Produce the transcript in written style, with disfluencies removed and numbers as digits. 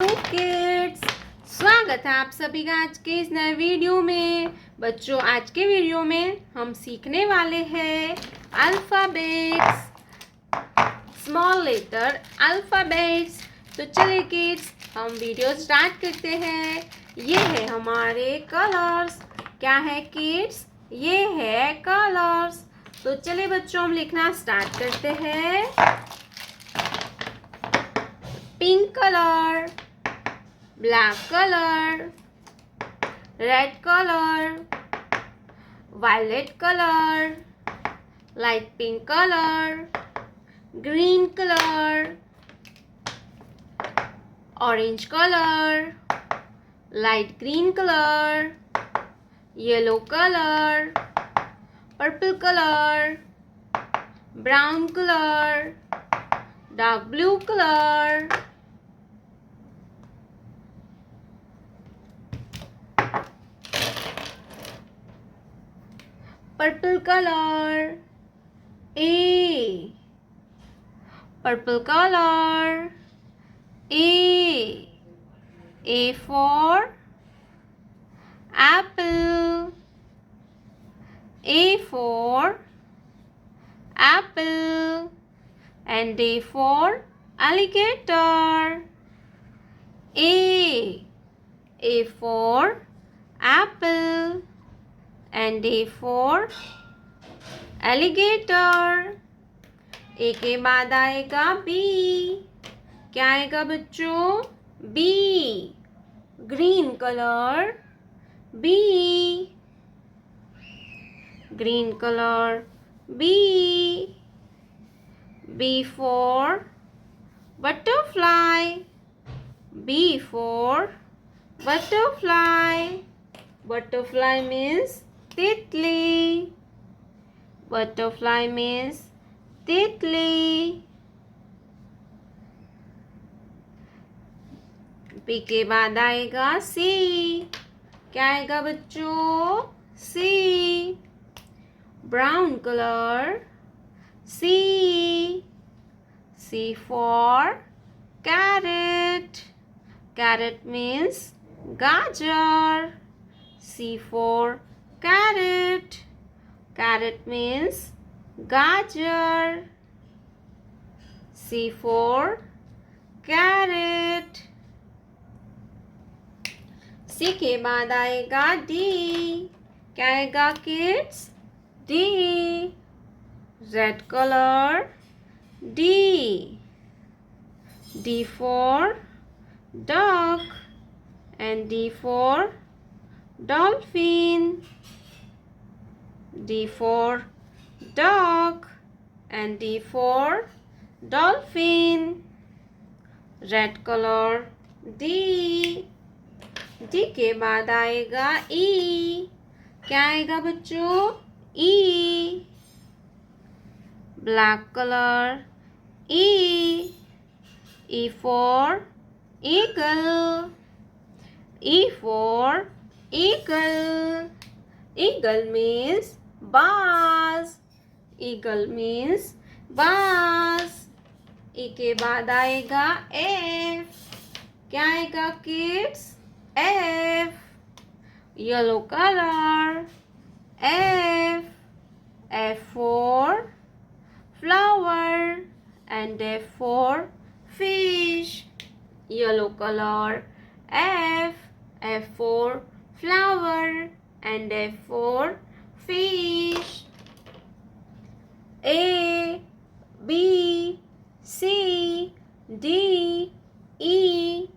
Kids, स्वागत है आप सभी का आज के इस नए वीडियो में। बच्चों, आज के वीडियो में हम सीखने वाले हैं अल्फ़ाबेट्स, स्मॉल लेटर अल्फ़ाबेट्स। तो चलिए किड्स, हम वीडियो स्टार्ट करते हैं। ये है हमारे कलर्स। क्या है किड्स? ये है कलर्स। तो चलिए बच्चों, हम लिखना स्टार्ट करते हैं। Pink colour, black colour, red colour, violet colour, light pink colour, green colour, orange colour, light green colour, yellow colour, purple colour, brown colour, dark blue colour, purple color, A, purple color, A for apple, A for apple, and A for alligator, A for apple, and A for alligator. A के बाद आएगा B. क्या आएगा बच्चों? B, green colour, B, green colour, B, B for butterfly, B for butterfly. Butterfly means तितली. Butterfly means तितली. P के बाद आएगा सी। क्या आएगा बच्चों? C, brown colour, C, C for carrot. Carrot means गाजर. C for carrot. Carrot means गाजर. C for carrot. C के बाद आएगा D. क्या आएगा kids? D, red color, D, D for duck, and D for dolphin, D for duck, and D for dolphin. Red color, D. D के बाद आएगा E. क्या आएगा बच्चों? E, black color, E, E for eagle, E for eagle. Eagle means bass. Eagle means bass. E के बाद आएगा F. क्या आएगा kids? F, yellow color, F, F for flower, and F for fish. Yellow color, F, F for flower, and F for fish. A, B, C, D, E,